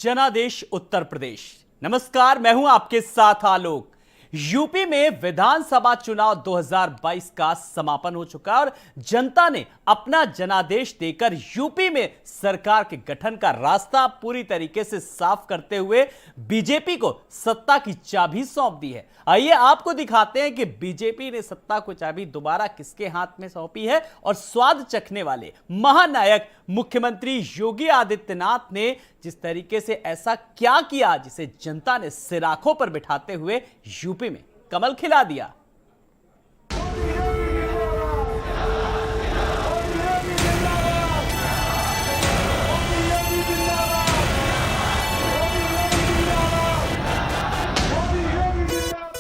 जनादेश उत्तर प्रदेश। नमस्कार, मैं हूं आपके साथ आलोक। यूपी में विधानसभा चुनाव 2022 का समापन हो चुका है और जनता ने अपना जनादेश देकर यूपी में सरकार के गठन का रास्ता पूरी तरीके से साफ करते हुए बीजेपी को सत्ता की चाबी सौंप दी है। आइए आपको दिखाते हैं कि बीजेपी ने सत्ता को चाबी दोबारा किसके हाथ में सौंपी है और स्वाद चखने वाले महानायक मुख्यमंत्री योगी आदित्यनाथ ने जिस तरीके से ऐसा क्या किया जिसे जनता ने सिर आंखों पर बिठाते हुए यूपी में कमल खिला दिया।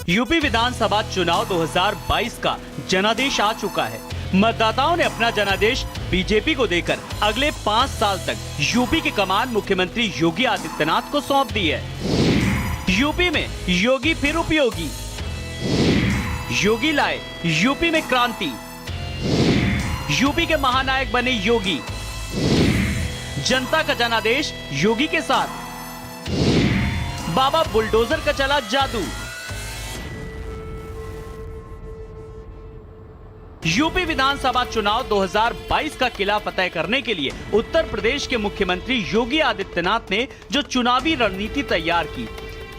यूपी विधानसभा चुनाव 2022 का जनादेश आ चुका है। मतदाताओं ने अपना जनादेश बीजेपी को देकर अगले 5 साल तक यूपी की कमान मुख्यमंत्री योगी आदित्यनाथ को सौंप दी है। यूपी में योगी फिर उपयोगी, योगी लाए यूपी में क्रांति, यूपी के महानायक बने योगी, जनता का जनादेश योगी के साथ, बाबा बुलडोजर का चला जादू। यूपी विधानसभा चुनाव 2022 का किला फतेह करने के लिए उत्तर प्रदेश के मुख्यमंत्री योगी आदित्यनाथ ने जो चुनावी रणनीति तैयार की,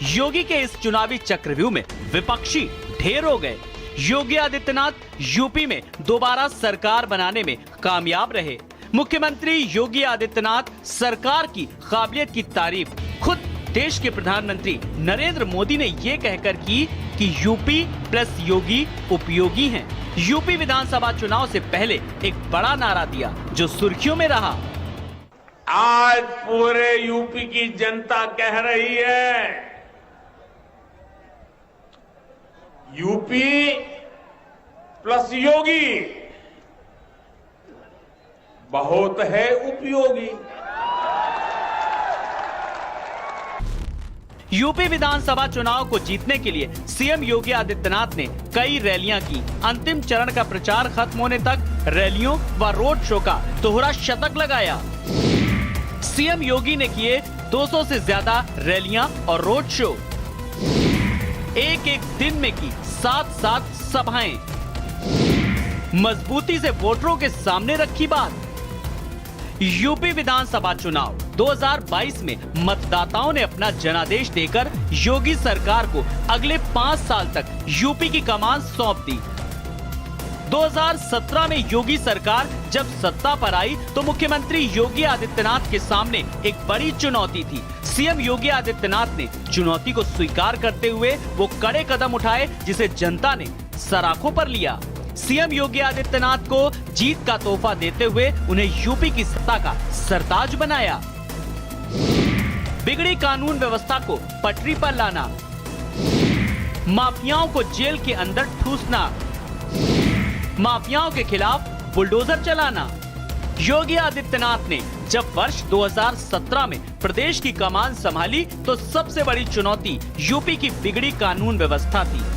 योगी के इस चुनावी चक्रव्यूह में विपक्षी ढेर हो गए। योगी आदित्यनाथ यूपी में दोबारा सरकार बनाने में कामयाब रहे। मुख्यमंत्री योगी आदित्यनाथ सरकार की काबिलियत की तारीफ खुद देश के प्रधानमंत्री नरेंद्र मोदी ने ये कहकर की कि यूपी प्लस योगी उपयोगी हैं। यूपी विधानसभा चुनाव से पहले एक बड़ा नारा दिया जो सुर्खियों में रहा। आज पूरे यूपी की जनता कह रही है, यूपी प्लस योगी बहुत है उपयोगी। यूपी विधानसभा चुनाव को जीतने के लिए सीएम योगी आदित्यनाथ ने कई रैलियां की। अंतिम चरण का प्रचार खत्म होने तक रैलियों व रोड शो का दोहरा शतक लगाया। सीएम योगी ने किए 200 से ज्यादा रैलियां और रोड शो, एक एक दिन में की 7 सभाएं, मजबूती से वोटरों के सामने रखी बात। यूपी विधानसभा चुनाव 2022 में मतदाताओं ने अपना जनादेश देकर योगी सरकार को अगले 5 साल तक यूपी की कमान सौंप दी। 2017 में योगी सरकार जब सत्ता पर आई तो मुख्यमंत्री योगी आदित्यनाथ के सामने एक बड़ी चुनौती थी। सीएम योगी आदित्यनाथ ने चुनौती को स्वीकार करते हुए वो कड़े कदम उठाए जिसे जनता ने सराखों पर लिया। सीएम योगी आदित्यनाथ को जीत का तोहफा देते हुए उन्हें यूपी की सत्ता का सरताज बनाया। बिगड़ी कानून व्यवस्था को पटरी पर लाना, माफियाओं को जेल के अंदर ठूसना, माफियाओं के खिलाफ बुलडोजर चलाना। योगी आदित्यनाथ ने जब वर्ष 2017 में प्रदेश की कमान संभाली तो सबसे बड़ी चुनौती यूपी की बिगड़ी कानून व्यवस्था थी।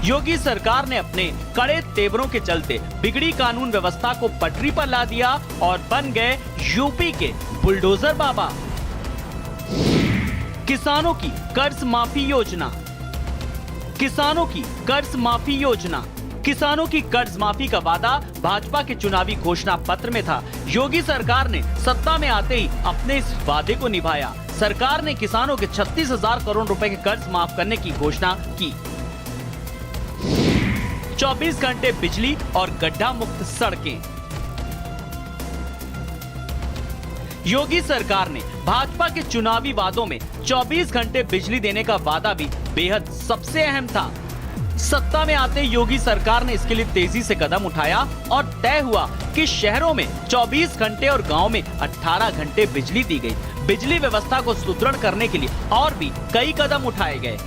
योगी सरकार ने अपने कड़े तेवरों के चलते बिगड़ी कानून व्यवस्था को पटरी पर ला दिया और बन गए यूपी के बुलडोजर बाबा। किसानों की कर्ज माफी योजना, किसानों की कर्ज माफी योजना, किसानों की कर्ज माफी का वादा भाजपा के चुनावी घोषणा पत्र में था। योगी सरकार ने सत्ता में आते ही अपने इस वादे को निभाया। सरकार ने किसानों के 36,000 करोड़ रुपए के कर्ज माफ करने की घोषणा की। 24 घंटे बिजली और गड्ढा मुक्त सड़कें। योगी सरकार ने भाजपा के चुनावी वादों में 24 घंटे बिजली देने का वादा भी बेहद सबसे अहम था। सत्ता में आते योगी सरकार ने इसके लिए तेजी से कदम उठाया और तय हुआ कि शहरों में 24 घंटे और गांव में 18 घंटे बिजली दी गई। बिजली व्यवस्था को सुदृढ़ करने के लिए और भी कई कदम उठाए गए।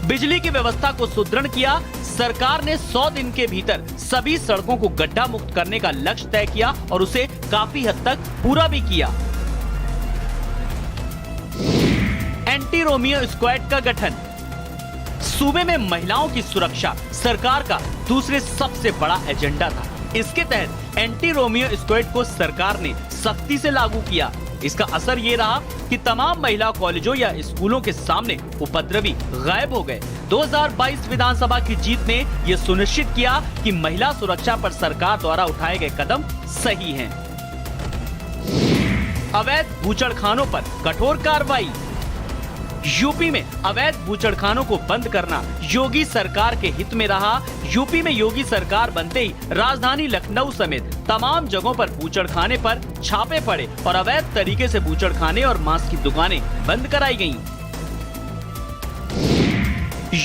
बिजली की व्यवस्था को सुदृढ़ किया। सरकार ने 100 दिन के भीतर सभी सड़कों को गड्ढा मुक्त करने का लक्ष्य तय किया और उसे काफी हद तक पूरा भी किया। एंटी रोमियो स्क्वाड का गठन, सूबे में महिलाओं की सुरक्षा सरकार का दूसरे सबसे बड़ा एजेंडा था। इसके तहत एंटी रोमियो स्क्वाड को सरकार ने सख्ती से लागू किया। इसका असर ये रहा कि तमाम महिला कॉलेजों या स्कूलों के सामने उपद्रवी गायब हो गए। 2022 विधानसभा की जीत ने यह सुनिश्चित किया कि महिला सुरक्षा पर सरकार द्वारा उठाए गए कदम सही हैं। अवैध बूचड़खानों पर कठोर कार्रवाई। यूपी में अवैध बूचड़खानों को बंद करना योगी सरकार के हित में रहा। यूपी में योगी सरकार बनते ही राजधानी लखनऊ समेत तमाम जगहों पर बूचड़खाने पर छापे पड़े और अवैध तरीके से बूचड़खाने और मांस की दुकानें बंद कराई गईं।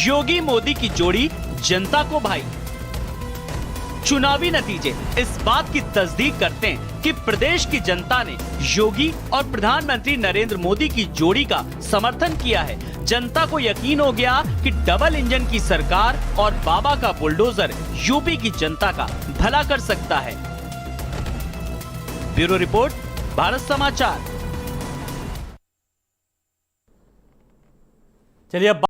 योगी मोदी की जोड़ी जनता को भाई। चुनावी नतीजे इस बात की तस्दीक करते हैं कि प्रदेश की जनता ने योगी और प्रधानमंत्री नरेंद्र मोदी की जोड़ी का समर्थन किया है। जनता को यकीन हो गया कि डबल इंजन की सरकार और बाबा का बुलडोजर यूपी की जनता का भला कर सकता है। ब्यूरो रिपोर्ट, भारत समाचार। चलिए अब